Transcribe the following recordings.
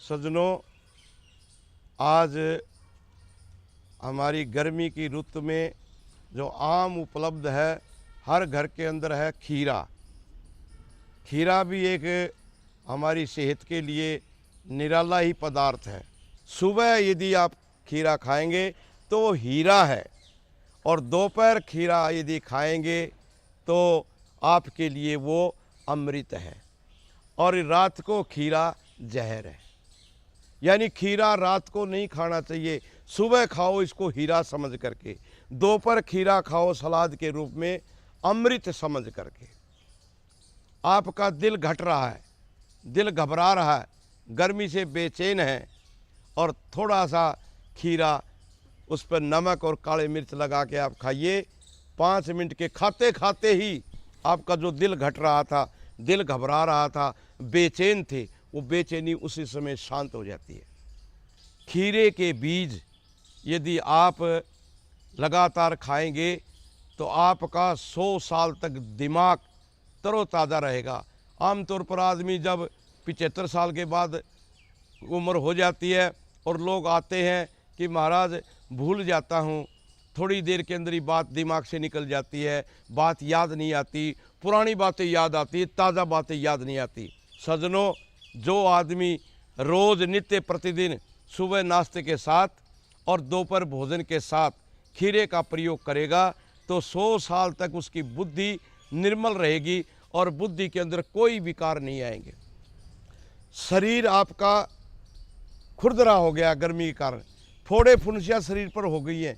सज्जनों, आज हमारी गर्मी की रुत में जो आम उपलब्ध है, हर घर के अंदर है खीरा। खीरा भी एक हमारी सेहत के लिए निराला ही पदार्थ है। सुबह यदि आप खीरा खाएंगे तो वो हीरा है, और दोपहर खीरा यदि खाएंगे तो आपके लिए वो अमृत है, और रात को खीरा जहर है। यानी खीरा रात को नहीं खाना चाहिए, सुबह खाओ इसको हीरा समझ करके, दोपहर खीरा खाओ सलाद के रूप में अमृत समझ करके। आपका दिल घट रहा है, दिल घबरा रहा है, गर्मी से बेचैन है, और थोड़ा सा खीरा उस पर नमक और काली मिर्च लगा के आप खाइए। 5 मिनट के खाते खाते ही आपका जो दिल घट रहा था, दिल घबरा रहा था, बेचैन थे, वो बेचैनी उसी समय शांत हो जाती है। खीरे के बीज यदि आप लगातार खाएंगे तो आपका 100 साल तक दिमाग तरोताज़ा रहेगा। आमतौर पर आदमी जब 75 साल के बाद उम्र हो जाती है और लोग आते हैं कि महाराज भूल जाता हूँ, थोड़ी देर के अंदर ही बात दिमाग से निकल जाती है, बात याद नहीं आती, पुरानी बातें याद आती, ताज़ा बातें याद नहीं आती। सज्जनों, जो आदमी रोज़ नित्य प्रतिदिन सुबह नाश्ते के साथ और दोपहर भोजन के साथ खीरे का प्रयोग करेगा तो 100 साल तक उसकी बुद्धि निर्मल रहेगी और बुद्धि के अंदर कोई विकार नहीं आएंगे। शरीर आपका खुरदरा हो गया गर्मी के कारण, फोड़े फुंसियाँ शरीर पर हो गई हैं,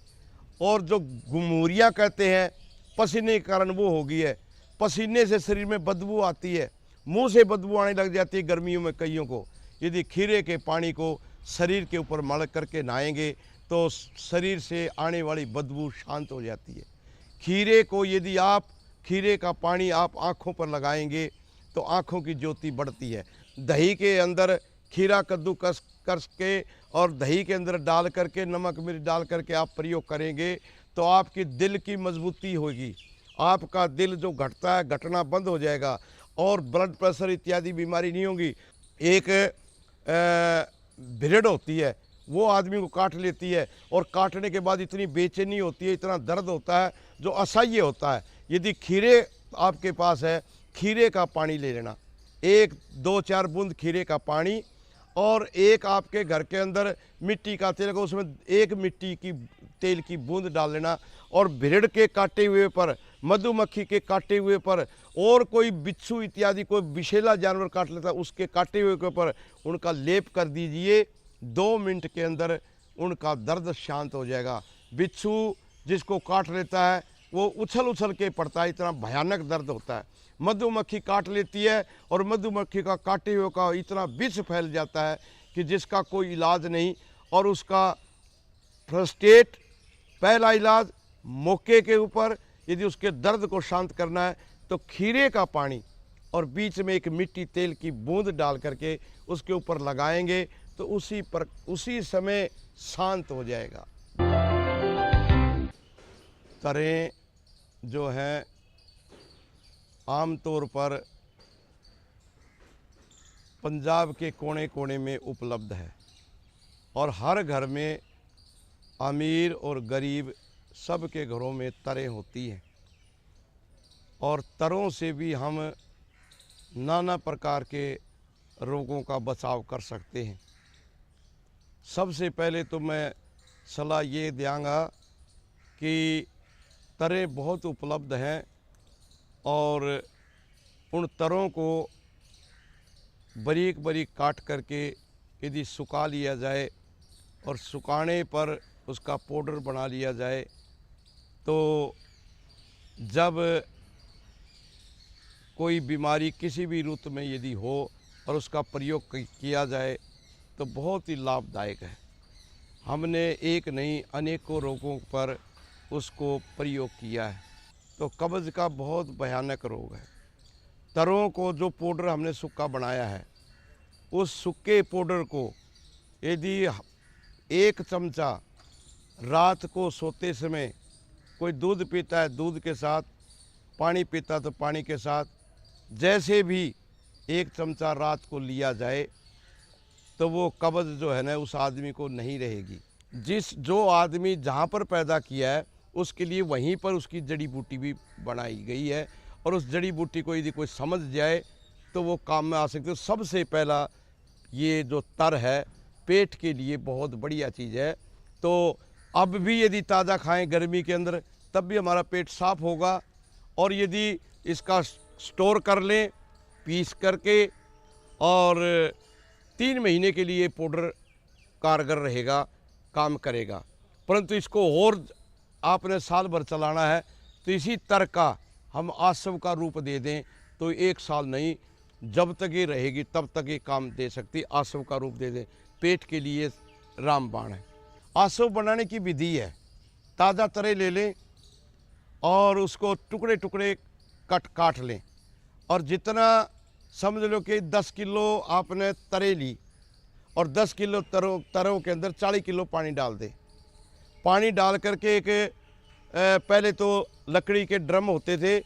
और जो गुमूरियाँ कहते हैं पसीने के कारण वो हो गई है। पसीने से शरीर में बदबू आती है, मुंह से बदबू आने लग जाती है गर्मियों में कईयों को। यदि खीरे के पानी को शरीर के ऊपर मल करके नहाएंगे तो शरीर से आने वाली बदबू शांत हो जाती है। खीरे को यदि आप खीरे का पानी आप आँखों पर लगाएंगे तो आँखों की ज्योति बढ़ती है। दही के अंदर खीरा कद्दूकस करके और दही के अंदर डाल करके नमक मिर्च डाल करके आप प्रयोग करेंगे तो आपकी दिल की मजबूती होगी, आपका दिल जो घटता है घटना बंद हो जाएगा, और ब्लड प्रेशर इत्यादि बीमारी नहीं होगी। एक भिड़ड़ होती है, वो आदमी को काट लेती है, और काटने के बाद इतनी बेचैनी होती है, इतना दर्द होता है जो असह्य होता है। यदि खीरे आपके पास है, खीरे का पानी ले लेना, 1-2-4 बूंद खीरे का पानी, और एक आपके घर के अंदर मिट्टी का तेल को उसमें 1 मिट्टी की तेल की बूंद डाल लेना, और भिड़ड़ के काटे हुए पर, मधुमक्खी के काटे हुए पर, और कोई बिच्छू इत्यादि कोई विषैला जानवर काट लेता है उसके काटे हुए के ऊपर उनका लेप कर दीजिए। 2 मिनट के अंदर उनका दर्द शांत हो जाएगा। बिच्छू जिसको काट लेता है वो उछल उछल के पड़ता है, इतना भयानक दर्द होता है। मधुमक्खी काट लेती है और मधुमक्खी का काटे हुए का इतना विष फैल जाता है कि जिसका कोई इलाज नहीं, और उसका फर्स्ट पहला इलाज मौके के ऊपर यदि उसके दर्द को शांत करना है तो खीरे का पानी और बीच में 1 मिट्टी तेल की बूंद डाल करके उसके ऊपर लगाएंगे तो उसी समय शांत हो जाएगा। तरें जो हैं आमतौर पर पंजाब के कोने कोने में उपलब्ध है, और हर घर में अमीर और गरीब सब के घरों में तरें होती हैं, और तरों से भी हम नाना प्रकार के रोगों का बचाव कर सकते हैं। सबसे पहले तो मैं सलाह ये दूँगा कि तरें बहुत उपलब्ध हैं, और उन तरों को बारीक बारीक काट करके यदि सुखा लिया जाए और सुखाने पर उसका पाउडर बना लिया जाए तो जब कोई बीमारी किसी भी रुत में यदि हो और उसका प्रयोग किया जाए तो बहुत ही लाभदायक है। हमने एक नहीं अनेकों रोगों पर उसको प्रयोग किया है। तो कब्ज़ का बहुत भयानक रोग है। तरों को जो पाउडर हमने सूखा बनाया है, उस सूखे पाउडर को यदि 1 चमचा रात को सोते समय कोई दूध पीता है दूध के साथ, पानी पीता तो पानी के साथ, जैसे भी 1 चमचा रात को लिया जाए तो वो कब्ज़ जो है ना उस आदमी को नहीं रहेगी। जो आदमी जहाँ पर पैदा किया है उसके लिए वहीं पर उसकी जड़ी बूटी भी बनाई गई है, और उस जड़ी बूटी को यदि कोई समझ जाए तो वो काम में आ सकती है। सबसे पहला ये जो तर है पेट के लिए बहुत बढ़िया चीज़ है। तो अब भी यदि ताज़ा खाएं गर्मी के अंदर तब भी हमारा पेट साफ होगा, और यदि इसका स्टोर कर लें पीस करके, और 3 महीने के लिए पाउडर कारगर रहेगा, काम करेगा। परंतु इसको और आपने साल भर चलाना है तो इसी तरह का हम आसव का रूप दे दें तो 1 साल नहीं, जब तक ये रहेगी तब तक ये काम दे सकती। आसव का रूप दे दें, पेट के लिए रामबाण है। आसव बनाने की विधि है, ताज़ा तरे ले लें और उसको टुकड़े टुकड़े काट लें, और जितना समझ लो कि 10 किलो आपने तरे ली और 10 किलो तरों के अंदर 40 किलो पानी डाल दें। पानी डाल करके एक पहले तो लकड़ी के ड्रम होते थे,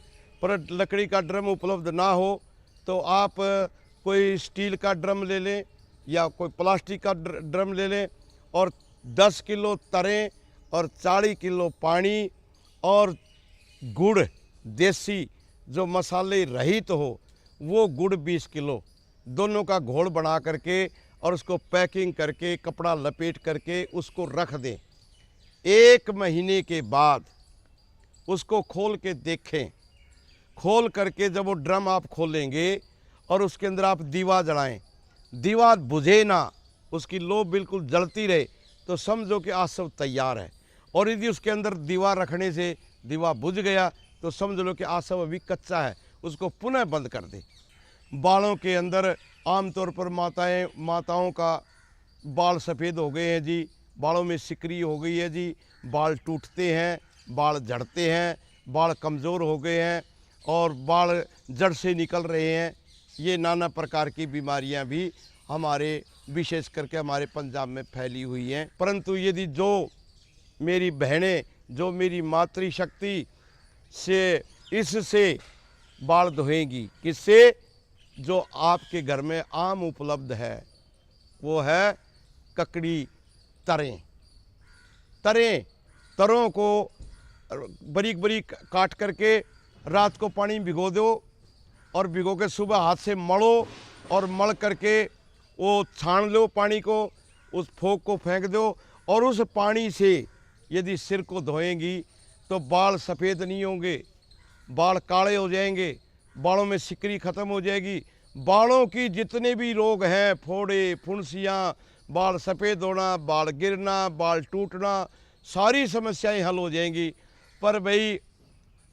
पर लकड़ी का ड्रम उपलब्ध ना हो तो आप कोई स्टील का ड्रम ले लें या कोई प्लास्टिक का ड्रम ले लें, और 10 किलो तरें और 40 किलो पानी और गुड़ देसी जो मसाले रहित हो वो गुड़ 20 किलो, दोनों का घोल बना करके और उसको पैकिंग करके कपड़ा लपेट करके उसको रख दें। 1 महीने के बाद उसको खोल के देखें। खोल करके जब वो ड्रम आप खोलेंगे और उसके अंदर आप दीवा जलाएं, दीवा बुझे ना, उसकी लो बिल्कुल जलती रहे तो समझो कि आसव तैयार है। और यदि उसके अंदर दीवा रखने से दीवा बुझ गया तो समझ लो कि आसव अभी कच्चा है, उसको पुनः बंद कर दे। बालों के अंदर आमतौर पर माताओं का बाल सफ़ेद हो गए हैं जी, बालों में सिकरी हो गई है जी, बाल टूटते हैं, बाल झड़ते हैं, बाल कमज़ोर हो गए हैं और बाल जड़ से निकल रहे हैं, ये नाना प्रकार की बीमारियां भी हमारे विशेष करके हमारे पंजाब में फैली हुई हैं। परंतु यदि जो मेरी बहनें, जो मेरी मातृशक्ति से इससे बाल धोएंगी, किससे? जो आपके घर में आम उपलब्ध है, वो है ककड़ी तरें। तरों को बारीक बारीक काट करके रात को पानी में भिगो दो, और भिगो के सुबह हाथ से मलो, और मल करके वो छान लो पानी को, उस फोक को फेंक दो, और उस पानी से यदि सिर को धोएंगी तो बाल सफ़ेद नहीं होंगे, बाल काले हो जाएंगे, बालों में सिकरी ख़त्म हो जाएगी। बालों की जितने भी रोग हैं, फोड़े, फुंसियाँ, बाल सफ़ेद होना, बाल गिरना, बाल टूटना, सारी समस्याएं हल हो जाएंगी। पर भाई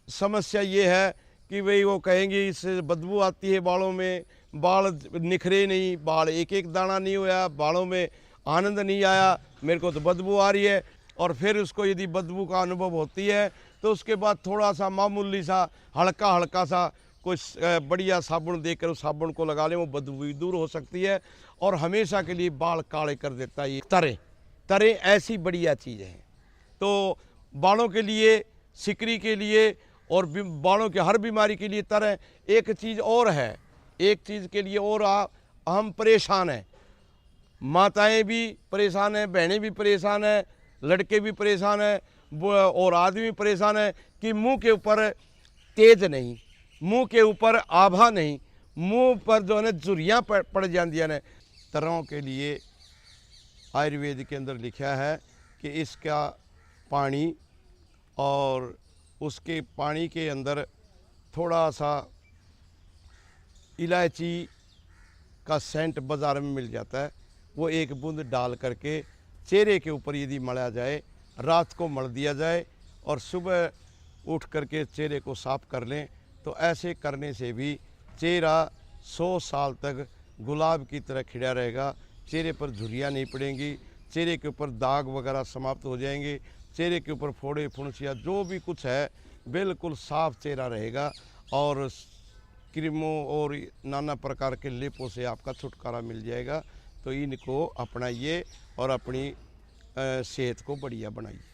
समस्या ये है कि भाई वो कहेंगे इससे बदबू आती है बालों में, बाल निखरे नहीं, बाल एक एक दाना नहीं होया, बालों में आनंद नहीं आया, मेरे को तो बदबू आ रही है। और फिर उसको यदि बदबू का अनुभव होती है तो उसके बाद थोड़ा सा मामूली सा हल्का सा कोई बढ़िया साबुन देकर उस साबुन को लगा लें, वो बदबू भी दूर हो सकती है और हमेशा के लिए बाल काले कर देता है। ये तरें ऐसी बढ़िया चीज़ है। तो बालों के लिए, सिकरी के लिए और बालों के हर बीमारी के लिए तरें। एक चीज़ और है, एक चीज़ के लिए और हम परेशान हैं, माताएं भी परेशान हैं, बहनें भी परेशान हैं, लड़के भी परेशान हैं और आदमी भी परेशान है कि मुंह के ऊपर तेज नहीं, मुंह के ऊपर आभा नहीं, मुंह पर जो है ना झुर्रियाँ पड़ जाती ने। तरों के लिए आयुर्वेद के अंदर लिखा है कि इसका पानी और उसके पानी के अंदर थोड़ा सा इलायची का सेंट बाज़ार में मिल जाता है, वो 1 बूंद डाल करके चेहरे के ऊपर यदि मला जाए, रात को मल दिया जाए और सुबह उठ करके चेहरे को साफ़ कर लें, तो ऐसे करने से भी चेहरा 100 साल तक गुलाब की तरह खिला रहेगा। चेहरे पर झुर्रियाँ नहीं पड़ेंगी, चेहरे के ऊपर दाग वगैरह समाप्त हो जाएंगे, चेहरे के ऊपर फोड़े फुंसियाँ जो भी कुछ है बिल्कुल साफ़ चेहरा रहेगा और क्रीमों और नाना प्रकार के लेपों से आपका छुटकारा मिल जाएगा। तो इनको अपनाइए और अपनी सेहत को बढ़िया बनाइए।